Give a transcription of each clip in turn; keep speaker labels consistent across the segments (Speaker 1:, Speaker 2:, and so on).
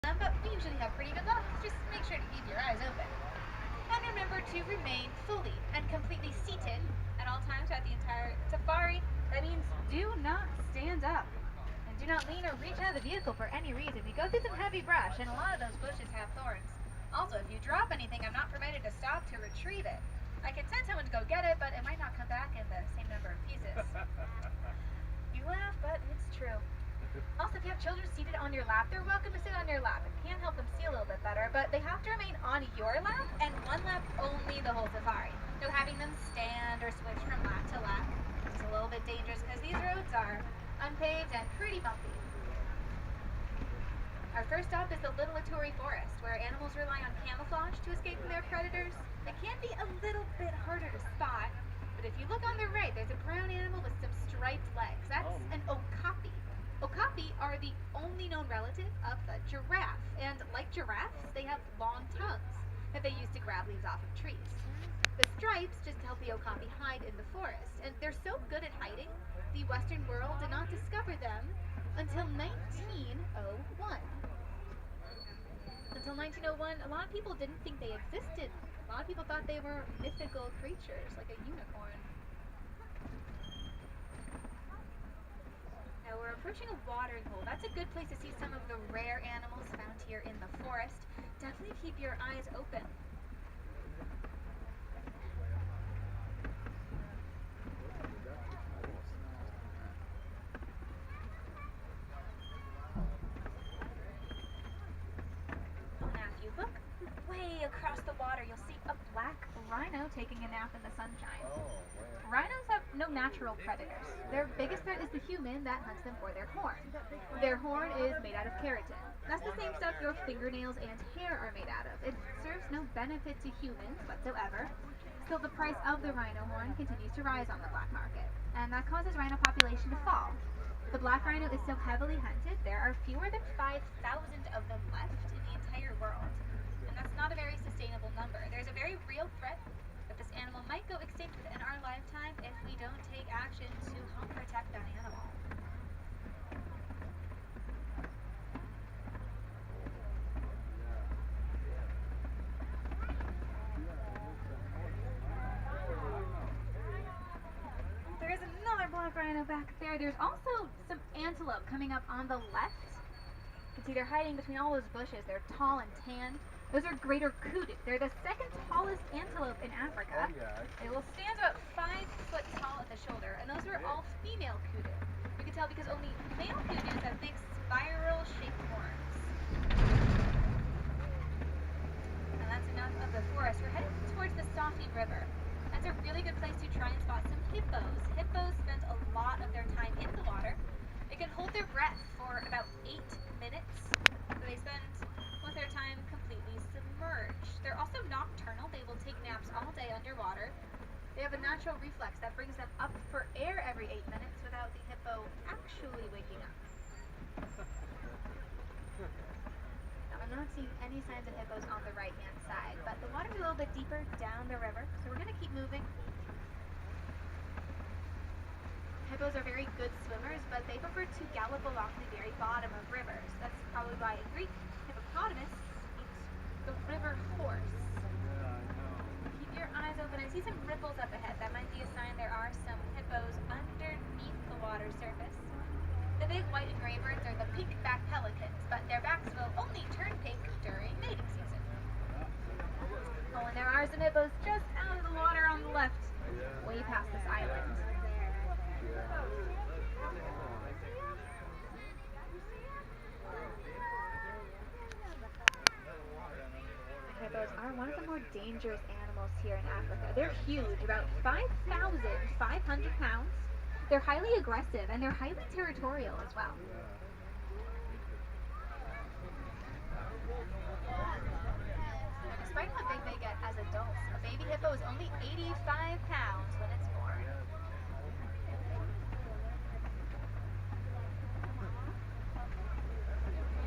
Speaker 1: but we usually have pretty good luck. Just make sure to keep your eyes open. And remember to remain fully and completely seated at all times throughout the entire safari. That means do not stand up. And do not lean or reach out of the vehicle for any reason. We go through some heavy brush, and a lot of those bushes have thorns. Also, if you drop anything, I'm not permitted to stop to retrieve it. I can send someone to go get it, but it might not come back in the same number of pieces. You laugh, but it's true. Also, if you have children seated on your lap, they're welcome to sit on your lap. It can help them see a little bit better, but they have to remain on your lap and one lap only the whole safari. No having them stand or switch from lap to lap. It's a little bit dangerous because these roads are unpaved and pretty bumpy. Our first stop is the Little Aturi Forest, where animals rely on camouflage to escape from their predators. It can be a little bit harder to spot, but if you look on the right, there's a brown animal with some striped legs. That's an okapi. Okapi are the only known relative of the giraffe, and like giraffes, they have long tongues that they use to grab leaves off of trees. The stripes just help the okapi hide in the forest, and they're so good at hiding, the Western world did not discover them until 1901. Until 1901, a lot of people didn't think they existed. A lot of people thought they were mythical creatures, like a unicorn. Now we're approaching a watering hole. That's a good place to see some of the rare animals found here in the forest. Definitely keep your eyes open. Now if you look way across the water, you'll see a black rhino taking a nap in the sunshine. Rhinos have no natural predators. Their biggest threat is the human that hunts them for their horn. Their horn is made out of keratin. That's the same stuff your fingernails and hair are made out of. It serves no benefit to humans whatsoever. Still, the price of the rhino horn continues to rise on the black market, and that causes rhino population to fall. The black rhino is so heavily hunted, there are fewer than 5,000 of them left in the entire world. And that's not a very sustainable number. There's a very real threat that this animal might go extinct within our lifetime if we don't take action to help protect that animal. There is another black rhino back there. There's also some antelope coming up on the left. You can see they're hiding between all those bushes. They're tall and tan. Those are greater kudu. They're the second tallest antelope in Africa. They will stand about 5 foot tall at the shoulder, and those are all female kudu. You can tell because only male kudus have big spiral-shaped horns. And that's enough of the forest. We're heading towards the Safi River. That's a really good place to try and spot some hippos. Hippos spend a lot of their time in the water. They can hold their breath for about 8 minutes. So they spend most of their time completely submerged. They're also nocturnal. They will take naps all day underwater. They have a natural reflex that brings them up for air every 8 minutes without the hippo actually waking up. Now, I'm not seeing any signs of hippos on the right-hand side, but the water's a little bit deeper down the river, so we're going to keep moving. Hippos are very good swimmers, but they prefer to gallop along the very bottom of rivers. That's probably why in Greek, hippopotamus means the river horse. Keep your eyes open. I see some ripples up ahead. That might be a sign there are some hippos underneath the water surface. The big white and gray birds are the pink-backed pelicans, but their backs will only turn pink during mating season. Oh, and there are some hippos just out of the water on the left, way past this island. Hippos are one of the more dangerous animals here in Africa. They're huge, about 5,500 pounds. They're highly aggressive and they're highly territorial as well. Despite how big they get as adults, a baby hippo is only 85 pounds when it's born.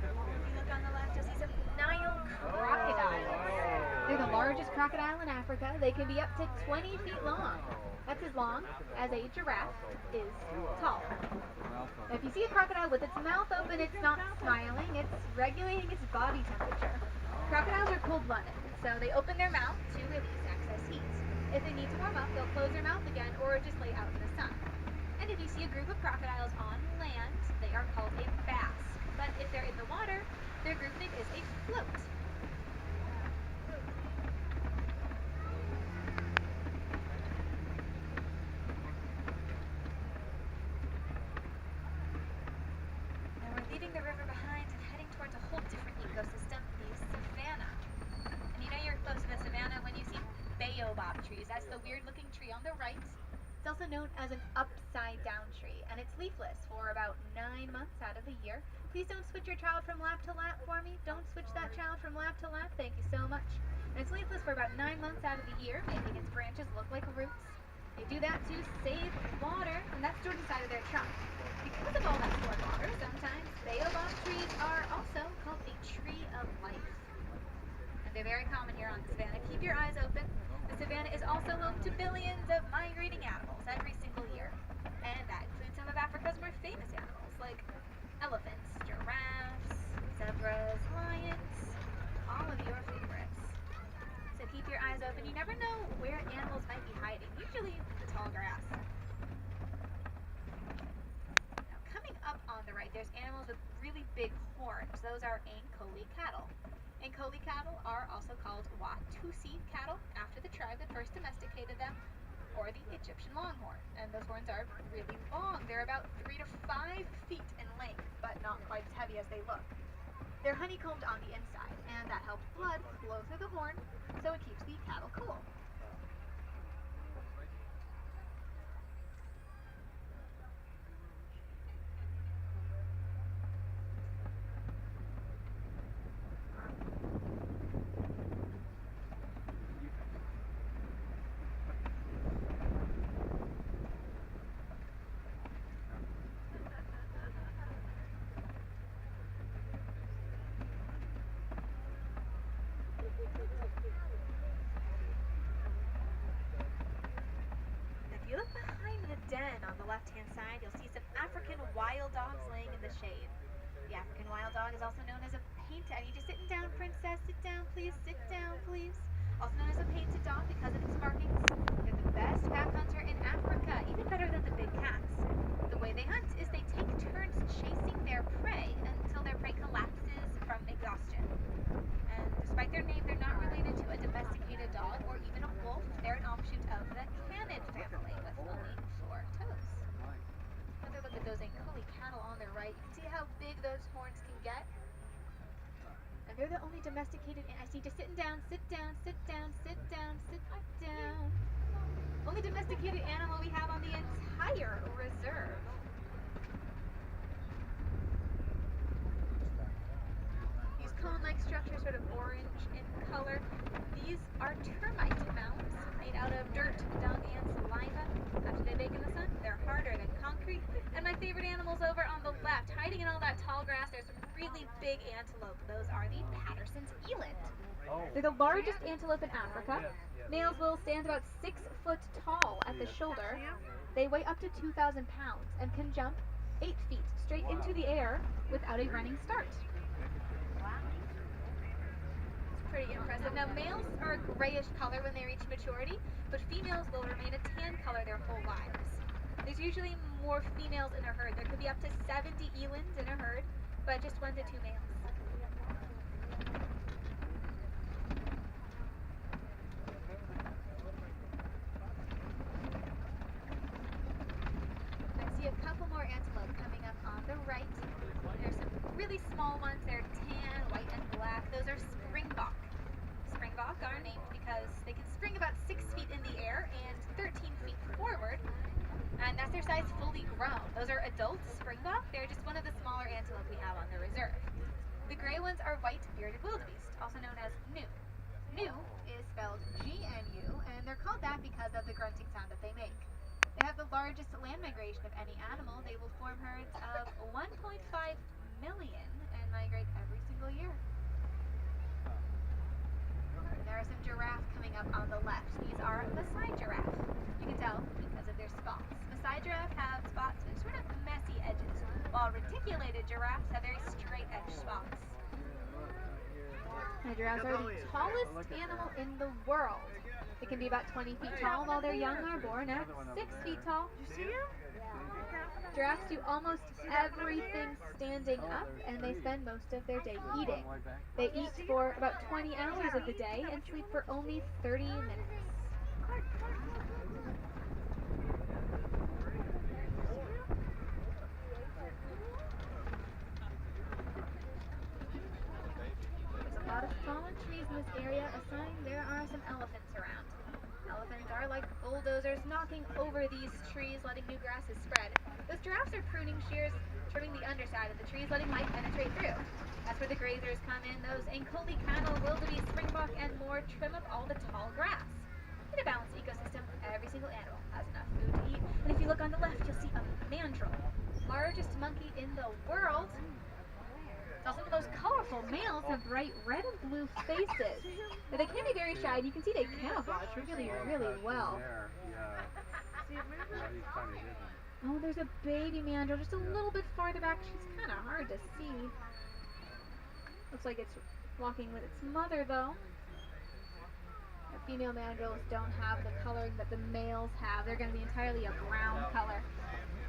Speaker 1: If you look on the left, you'll see some Nile crocodiles. They're the largest largest crocodile in Africa. They can be up to 20 feet long. That's as long as a giraffe is tall. Now, if you see a crocodile with its mouth open, it's not smiling, it's regulating its body temperature. Crocodiles are cold-blooded, so they open their mouth to release excess heat. If they need to warm up, they'll close their mouth again or just lay out in the sun. And if you see a group of crocodiles on land, they are called a basque. But if they're in the water, their group name is a float. Now we're leaving the river behind and heading towards a whole different ecosystem, the savanna. And you know you're close to the savanna when you see baobab trees. That's the weird-looking tree on the right. It's also known as an upside-down tree, and it's leafless for about 9 months out of the year. Please don't switch your child from lap to lap for me. Don't switch that child from lap to lap. Thank you so much. And it's leafless for about 9 months out of the year, making its branches look like roots. They do that to save water, and that's stored inside of their trunk. Because of all that stored water, sometimes baobab trees are also called a tree of life. And they're very common here on the savanna. Keep your eyes open. The savanna is also home to billions of migrating animals every single year. And that includes some of Africa's more famous animals, like elephants, giraffes, zebras, lions, all of your favorites. So keep your eyes open. You never know where animals might be hiding, usually the tall grass. Now, coming up on the right, there's animals with really big horns. Those are Ankoli cattle. Ankoli cattle are also called Watusi cattle, after the tribe that first domesticated them, or the Egyptian longhorn. And those horns are really long. They're about 3 to 5 feet in length, but not quite as heavy as they look. They're honeycombed on the inside, and that helps blood flow through the horn, so it keeps the cattle cool. If you look behind the den on the left-hand side, you'll see some African wild dogs laying in the shade. The African wild dog is also known as a painted. I need you sitting down, princess. Sit down, please. Sit down, please. Also known as a painted dog because of its markings. They're the best pack hunter in Africa, even better than the big cats. The way they hunt is they take turns chasing their prey until their prey collapses from exhaustion. And despite their name, they're not related to a domesticated dog or even a wolf. They're an offshoot of the canid family with only 4 toes. Another look at those Ankoli cattle on their right. You can see how big those horns can get. And they're the only domesticated, I see just sitting down, sit down, sit down, sit down, sit down. Only domesticated animal we have on the entire reserve. These cone-like structures, sort of orange in color. These are termite mounds made out of dirt, dung, and saliva. After they bake in the sun, they're harder than concrete. And my favorite animals over on the left, hiding in all that tall grass, there's some really big antelope. Those are the Patterson's eland. They're the largest antelope in Africa. Males will stand about 6 foot tall at the shoulder. They weigh up to 2,000 pounds and can jump 8 feet straight into the air without a running start. Pretty impressive. Now, males are a grayish color when they reach maturity, but females will remain a tan color their whole lives. There's usually more females in a herd. There could be up to 70 elands in a herd, but just 1 to 2 males. I see a couple more antelope coming up on the right. There's some really small ones. They're tan, white, and black. Those are springbok. Springbok are named because they can spring about 6 feet in the air and 13 feet forward, and that's their size fully grown. Those are adult springbok. They're just one of the smaller antelope we have on the reserve. The gray ones are white bearded wildebeest, also known as gnu. Gnu is spelled G-N-U, and they're called that because of the grunting sound that they make. They have the largest land migration of any animal. They will form herds of 1.5 million and migrate every single year. There are some giraffe while reticulated giraffes have very straight edge spots.
Speaker 2: And giraffes are the tallest animal in the world. They can be about 20 feet tall, while their young are born at 6 feet tall.
Speaker 3: You see him?
Speaker 2: Giraffes do almost everything standing up, and they spend most of their day eating. They eat for about 20 hours of the day and sleep for only 30 minutes. There's a lot of fallen trees in this area, a sign there are some elephants around. Elephants are like bulldozers knocking over these trees, letting new grasses spread. Those giraffes are pruning shears, trimming the underside of the trees, letting light penetrate through. That's where the grazers come in. Those Ankoli cattle, wildebeest, springbok, and more trim up all the tall grass. In a balanced ecosystem, every single animal has enough food to eat. And if you look on the left, you'll see a mandrill, largest monkey in the world. Now, some of those colorful males have bright red and blue faces. Now, they can be very shy, and you can see they camouflage really, really well. Oh, there's a baby mandrill just a little bit farther back. She's kind of hard to see. Looks like it's walking with its mother, though. The female mandrills don't have the coloring that the males have. They're going to be entirely a brown color.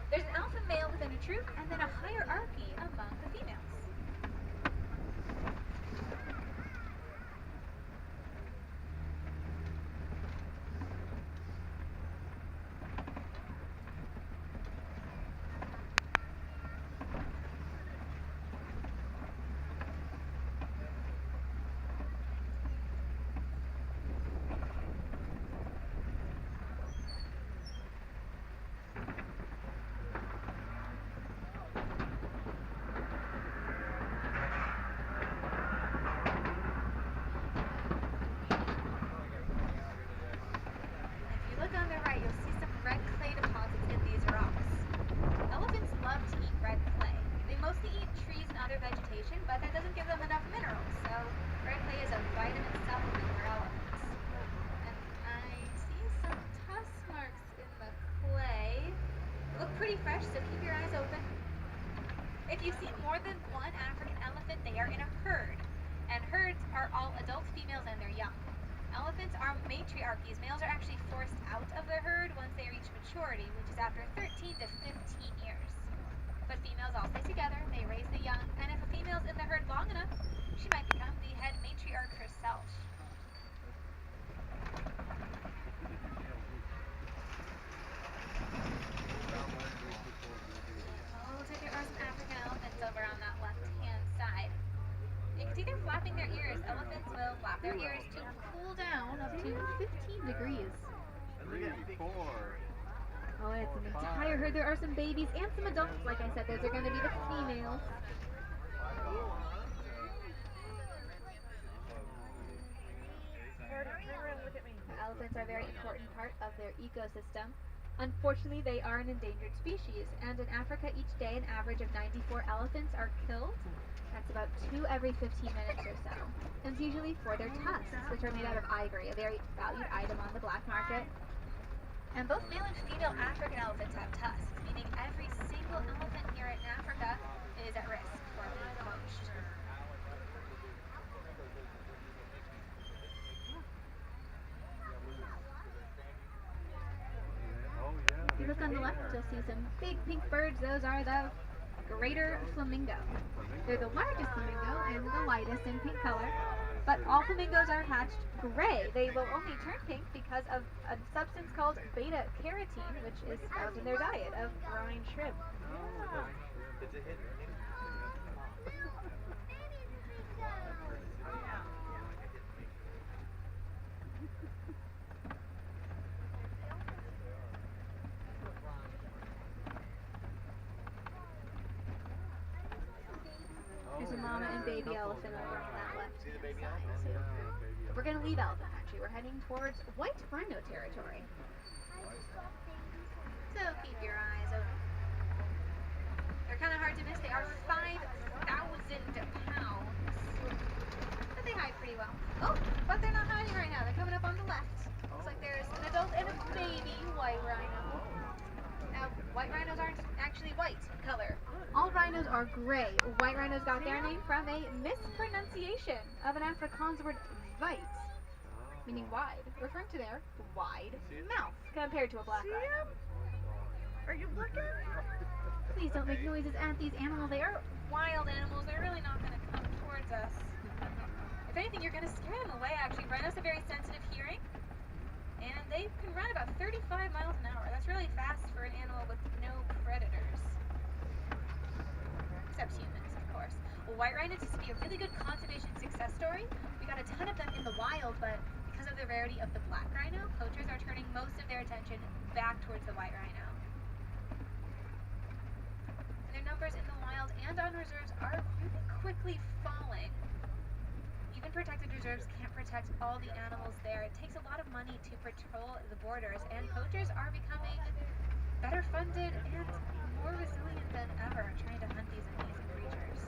Speaker 2: There's an alpha male within a troop, and then a hierarchy among the females. Fresh, so keep your eyes open. If you see more than one African elephant, they are in a herd. And herds are all adult females and their young. Elephants are matriarchies. Males are actually forced out of the herd once they reach maturity, which is after 13 to 15 years. But females all stay together, they raise the young, and if a female's in the herd long enough, she might become the head matriarch herself. Over on that left-hand side. You can see they're flapping their ears. Elephants will flap their ears to cool down up to 15 degrees.
Speaker 3: 3, 4.
Speaker 2: Oh, it's an entire herd. There are some babies and some adults. Like I said, those are going to be the females. Elephants are a very important part of their ecosystem. Unfortunately, they are an endangered species, and in Africa each day an average of 94 elephants are killed. That's about 2 every 15 minutes or so. And it's usually for their tusks, which are made out of ivory, a very valued item on the black market. And both male and female African elephants have tusks, meaning every single elephant here in Africa is at risk for being poached. If you look on the left, you'll see some big pink birds. Those are the greater flamingo. They're the largest flamingo and the lightest in pink color. But all flamingos are hatched gray. They will only turn pink because of a substance called beta-carotene, which is found in their diet of brine shrimp. There's a mama and baby elephant over on that left side too. But we're going to leave elephant country. We're heading towards white rhino territory. So keep your eyes open. They're kind of hard to miss. They are 5,000 pounds. But they hide pretty well. Oh, but they're not hiding right now. They're coming up on the left. Looks like there's an adult and a baby white rhino. Now, white rhinos aren't actually white in color. All rhinos are gray. White rhinos got their name from a mispronunciation of an Afrikaans word weit, meaning wide, referring to their wide mouth compared to a black rhino.
Speaker 3: Are you looking?
Speaker 2: Please don't make noises at these animals. They are
Speaker 1: Wild animals, they're really not going to come towards us. If anything, you're going to scare them away, actually. Rhinos have very sensitive hearing, and they can run about 35 miles an hour. That's really fast for an animal with no predators. Except humans, of course. Well, white rhinos used to be a really good conservation success story. We got a ton of them in the wild, but because of the rarity of the black rhino, poachers are turning most of their attention back towards the white rhino. And their numbers in the wild and on reserves are really quickly falling. Even protected reserves can't protect all the animals there. It takes a lot of money to patrol the borders, and poachers are becoming better funded and more resilient than ever trying to hunt these amazing creatures.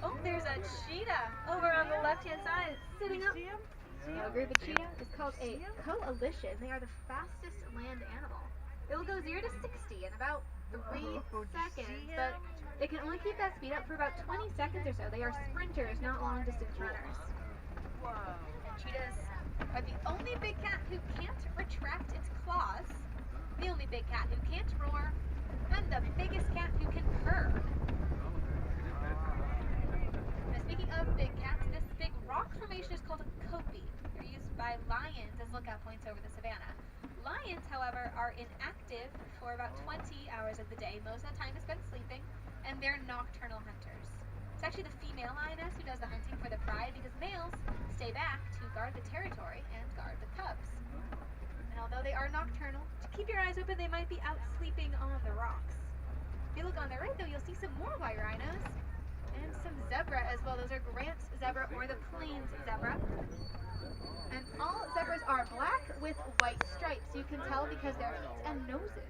Speaker 1: Oh, there's a cheetah over on the left-hand side, sitting up.
Speaker 2: a group of cheetah is called a coalition. They are the fastest land animal. It will go 0 to 60 in about 3 seconds, but they can only keep that speed up for about 20 seconds or so. They are sprinters, not long-distance runners.
Speaker 1: And cheetahs are the only big cat who can't retract its claws, the only big cat who can't roar, and the biggest cat who can purr. Now, speaking of big cats, this big rock formation is called a kopie. They're used by lions as lookout points over the savannah. Lions, however, are inactive for about 20 hours of the day. Most of the time is spent sleeping, and they're nocturnal hunters. It's actually the female lioness who does the hunting for the pride, because males stay back to guard the territory and guard the cubs. And although they are nocturnal, to keep your eyes open, they might be out sleeping on the rocks. If you look on the right, though, you'll see some more white rhinos and some zebra as well. Those are Grant's zebra or the Plains zebra. And all zebras are black with white stripes. You can tell because their feet and noses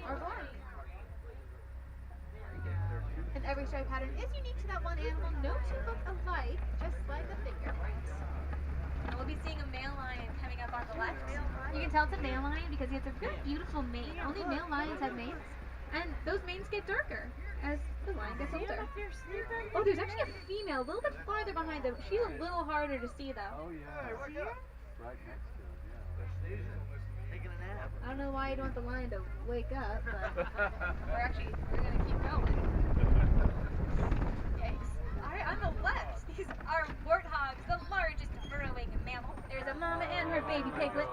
Speaker 1: are black. And every stripe pattern is unique to that one animal. No two look alike, just like a fingerprint. And we'll be seeing a male lion coming up on the left.
Speaker 2: You can tell it's a male lion because it's a really beautiful mane. Only male lions have manes, and those manes get darker as the lion gets older. Oh, there's actually a female a little bit farther behind them. She's a little harder to see, though.
Speaker 4: Oh yeah. Right next to him, yeah.
Speaker 3: Taking a nap.
Speaker 2: I don't know why you don't want the lion to wake up, but
Speaker 1: We're gonna keep going. Yikes. Alright, on the left, these are warthogs, the largest burrowing mammal. There's a mama and her baby piglet.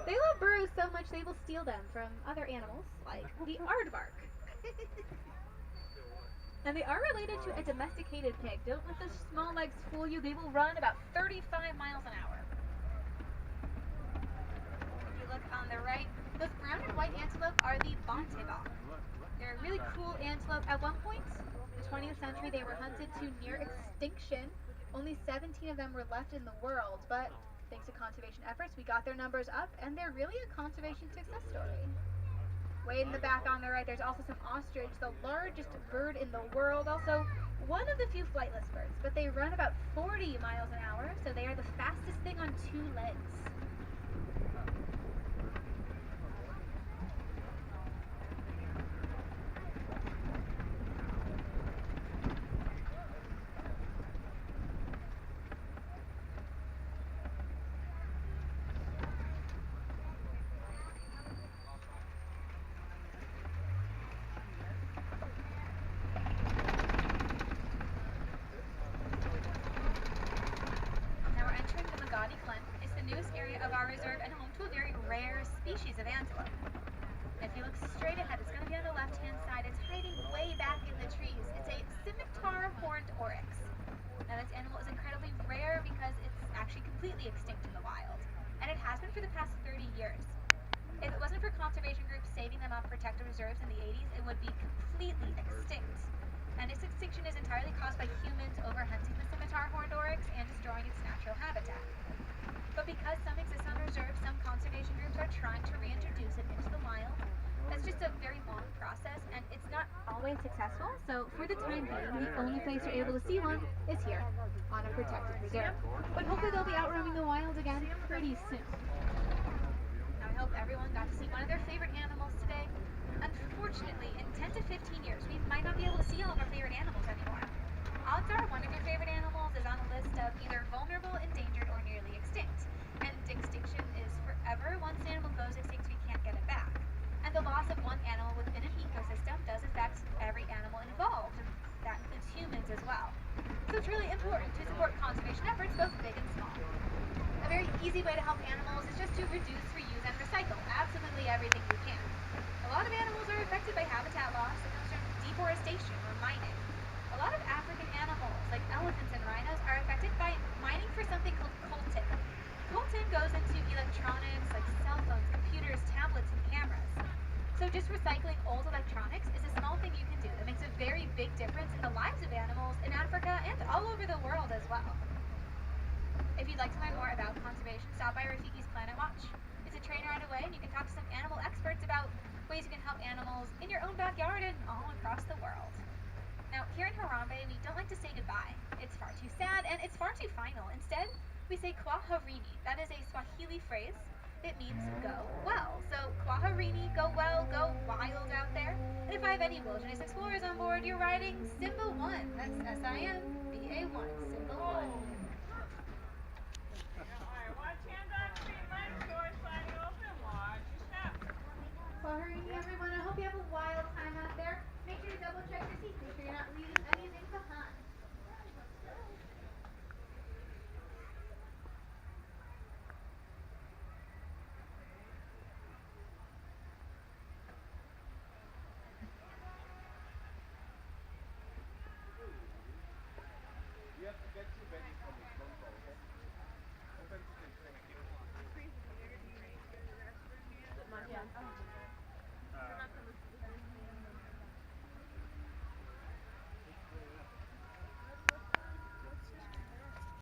Speaker 2: they love burrows so much they will steal them from other animals, like the aardvark. And they are related to a domesticated pig. Don't let the small legs fool you. They will run about
Speaker 1: 35 miles an hour. If you look on the right,
Speaker 2: Those brown and white antelope are the bontebok. They're a really cool antelope. At one point, in the 20th century, they were hunted to near extinction. Only 17 of them were left in the world, but thanks to conservation efforts, we got their numbers up, and they're really a conservation success story. Way in the back on the right, there's also some ostrich, the largest bird in the world. Also, one of the few flightless birds, but they run about 40 miles an hour, so they are the fastest thing on 2 legs.
Speaker 1: species of antelope. If you look straight ahead, it's going to be on the left-hand side. It's hiding way back in the trees. It's a scimitar horned oryx. Now, this animal is incredibly rare because it's actually completely extinct in the wild, and it has been for the past 30 years. If it wasn't for conservation groups saving them off protected reserves in the 80s, it would be completely extinct. And its extinction is entirely caused by humans overhunting the scimitar horned oryx and destroying its natural habitat. But because some exist on reserves, some conservation groups are trying to reintroduce it into the wild. That's just a very long process, and it's not
Speaker 2: Always successful, so for the time being, the only place you're able to see one is here, on a protected reserve. But hopefully they'll be out roaming the wild again pretty soon.
Speaker 1: Now we
Speaker 2: hope everyone got to see one of their favorite animals today. Unfortunately, in 10 to 15 years, we might not be able to see all of our favorite animals anymore. Odds are one of your favorite animals is on a list of either vulnerable, endangered, or nearly extinct. And extinction is forever. Once an animal goes extinct, we can't get it back. And the loss of one animal within an ecosystem does affect every animal involved, and that includes humans as well. So it's really important to support conservation efforts, both big and small. A very easy way to help animals is just to reduce, reuse, and recycle absolutely everything you can. A lot of animals are affected by habitat loss that comes from deforestation or mining. A lot of African animals, like elephants and rhinos, are affected by mining for something called coltan. Coltan goes into electronics like cell phones, computers, tablets, and cameras. So just recycling old electronics is a small thing you can do that makes a very big difference in the lives of animals in Africa and all over the world as well. If you'd like to learn more about conservation, stop by Rafiki's Planet Watch. It's a train ride away, and you can talk to some animal experts about ways you can help animals in your own backyard and all across the world. Now, here in Harambe, we don't like to say goodbye. It's far too sad, and it's far too final. Instead, we say kwaherini. That is a Swahili phrase that means go well. So, kwaherini, go well, go wild out there. And if I have any wilderness explorers on board, you're riding Simba 1. That's SIMBA1, Simba 1.